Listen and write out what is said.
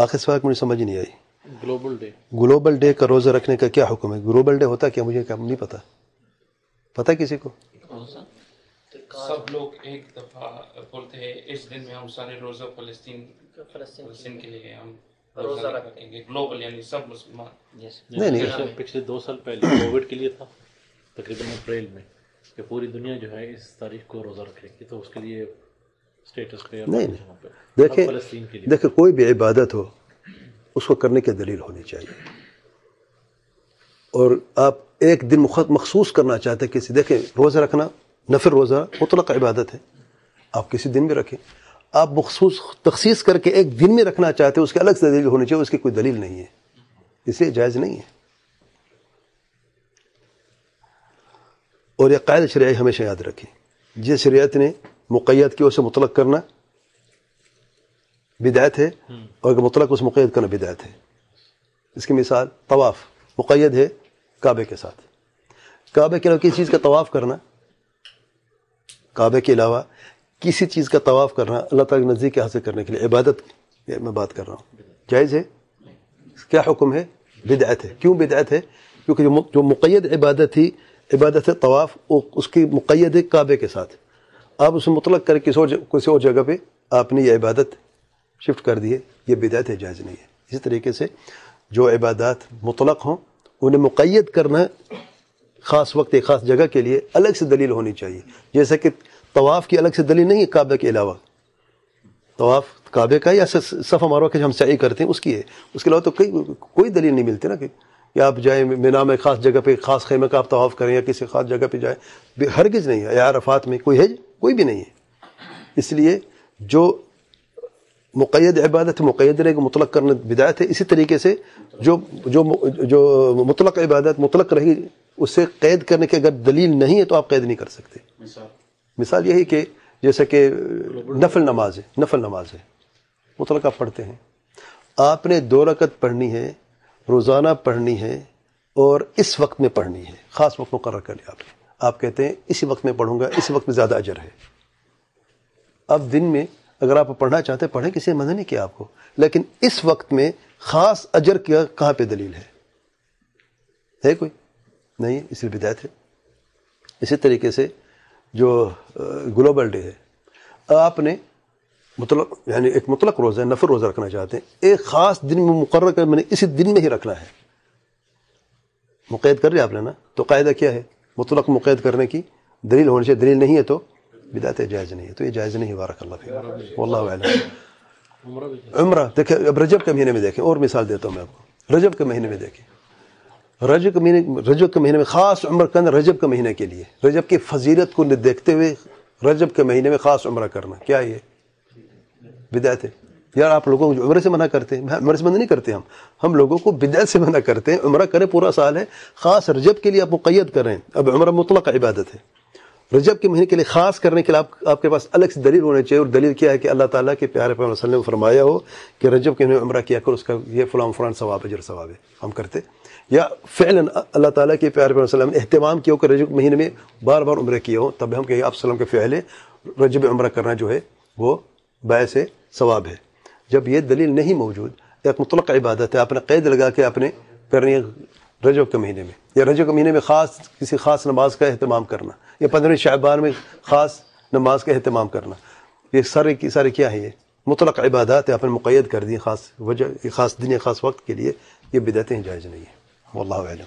آخر سوال مجھے سمجھ نہیں آئی. گلوبل ڈے کا روزہ رکھنے کا کیا حکم ہے؟ گلوبل ڈے ہوتا کیا مجھے نہیں پتا. پتہ کسی کو؟ سب لوگ ایک دفعہ بولتے ہیں اس دن میں ہم سارے روزہ فلسطین کے لیے ہم روزہ رکھیں گے گلوبل، یعنی سب مسلمان. نہیں پچھلے 2 سال پہلے کووڈ کے لیے تھا تقریباً اپریل میں کہ پوری دنیا جو ہے اس تاریخ کو روزہ رکھے گی، تو اس کے لیے اسٹیٹس پہ دیکھیں کوئی بھی عبادت ہو اس کو کرنے کی دلیل ہونی چاہیے. اور آپ ایک دن مخصوص کرنا چاہتے ہیں کسی، دیکھیں روزہ رکھنا نفل روزہ مطلق عبادت ہے، آپ کسی دن میں رکھیں. آپ مخصوص تخصیص کر کے ایک دن میں رکھنا چاہتے ہیں، اس کے الگ سے دلیل ہونی چاہیے، اس کی کوئی دلیل نہیں ہے، اس لیے جائز نہیں ہے. اور یہ قاعدہ شرعی ہمیشہ یاد رکھیں، جس شریعت نے مقید کیا اسے مطلق کرنا بدعت ہے، اور اگر مطلق اس مقید کرنا بدعت ہے. اس کی مثال طواف مقید ہے کعبے کے ساتھ، کعبے کے علاوہ کسی چیز کا طواف کرنا، کعبے کے علاوہ کسی چیز کا طواف کرنا اللہ تعالیٰ کے نزدیک حاصل کرنے کے لیے عبادت میں بات کر رہا ہوں، جائز ہے؟ کیا حکم ہے؟ بدعت ہے. کیوں بدعت ہے؟ کیونکہ جو مقید عبادت تھی، عبادت طواف، اس کی مقید ہے کعبے کے ساتھ. آپ اسے مطلق کر کسی اور جگہ پہ آپ نے یہ عبادت شفٹ کر دی ہے، یہ بدعت ہے، جائز نہیں ہے. اسی طریقے سے جو عبادات مطلق ہوں انہیں مقید کرنا خاص وقت ایک خاص جگہ کے لیے الگ سے دلیل ہونی چاہیے. جیسے کہ طواف کی الگ سے دلیل نہیں ہے کعبے کے علاوہ، طواف کعبے کا یا صفا مروہ کا جو ہم سعی کرتے ہیں اس کی ہے، اس کے علاوہ تو کوئی دلیل نہیں ملتی نا کہ آپ جائیں مینا میں خاص جگہ پہ خاص خیمے کا آپ طواف کریں یا کسی خاص جگہ پہ جائیں، ہرگز نہیں ہے. یا عرفات میں کوئی ہے؟ کوئی بھی نہیں ہے. اس لیے جو مقید عبادت مقید رہے گا، مطلق کرنا بدعت ہے. اسی طریقے سے جو مطلق عبادت مطلق رہی اس سے قید کرنے کی اگر دلیل نہیں ہے تو آپ قید نہیں کر سکتے. مثال یہی کہ جیسے کہ نفل نماز ہے مطلق آپ پڑھتے ہیں، آپ نے 2 رکعت پڑھنی ہے، روزانہ پڑھنی ہے، اور اس وقت میں پڑھنی ہے، خاص وقت مقرر کر لیا آپ کہتے ہیں اسی وقت میں پڑھوں گا، اسی وقت میں زیادہ اجر ہے. اب دن میں اگر آپ پڑھنا چاہتے ہیں پڑھیں، کسی نے منع نہیں کیا آپ کو، لیکن اس وقت میں خاص اجر کیا کہاں پہ دلیل ہے کوئی نہیں، اس لیے بدعت ہے. اسی طریقے سے جو گلوبل ڈے ہے، آپ نے یعنی ایک مطلق روزہ ہے، نفل روزہ رکھنا چاہتے ہیں، ایک خاص دن میں مقرر کر میں نے اسی دن میں ہی رکھنا ہے، مقید کر رہے آپ نے نا. تو قاعدہ کیا ہے؟ مطلق مقید کرنے کی دلیل ہونی چاہیے، دلیل نہیں ہے تو بدعت ہے، جائز نہیں ہے. تو یہ جائز نہیں ہے. بارک اللہ فیک، واللہ اعلم. عمرہ دیکھیں، اب رجب کے مہینے میں دیکھیں، اور مثال دیتا ہوں میں آپ کو. رجب کے مہینے میں دیکھیں، رجب کے مہینے میں خاص عمرہ کرنا، رجب کے مہینے کے لیے، رجب کی فضیلت کو دیکھتے ہوئے رجب کے مہینے میں خاص عمرہ کرنا، کیا یہ بدعت ہے؟ یار آپ لوگوں کو جو عمرے سے منع کرتے ہیں، عمرے سے منع نہیں کرتے ہم لوگوں کو بدعت سے منع کرتے ہیں. عمرہ کریں پورا سال ہے، خاص رجب کے لیے آپ مقید کریں. اب عمرہ مطلق عبادت ہے، رجب کے مہینے کے لیے خاص کرنے کے لیے آپ کے پاس الگ سے دلیل ہونے چاہیے. اور دلیل کیا ہے؟ کہ اللہ تعالیٰ کے پیارے پیغمبر صلی اللہ علیہ وسلم نے فرمایا ہو کہ رجب کے مہینے عمرہ کیا کر، اس کا یہ فلاں ثواب اجر ثواب ہے، ہم کرتے. یا فعلاً اللہ تعالیٰ کے پیارے پیغمبر صلی اللہ علیہ وسلم نے اہتمام کیا ہو کہ رجب کے مہینے میں بار بار عمرہ کیا ہو، تب ہم کہ آپ صلی اللہ علیہ وسلم کے فعل ہے رجب عمرہ کرنا جو ہے وہ باعث ثواب ہے. جب یہ دلیل نہیں موجود، ایک مطلق عبادت ہے، آپ نے قید لگا کے آپ نے کرنی ہے رجب کے مہینے میں، یا رجب کے مہینے میں خاص کسی خاص نماز کا اہتمام کرنا، یا 15 شعبان میں خاص نماز کا اہتمام کرنا، یہ سارے کیا ہے؟ یہ مطلق عبادات ہے، آپ نے مقید کر دی خاص وجہ، خاص دن، خاص وقت کے لیے. یہ بدعتیں جائز نہیں ہے. واللہ اعلم.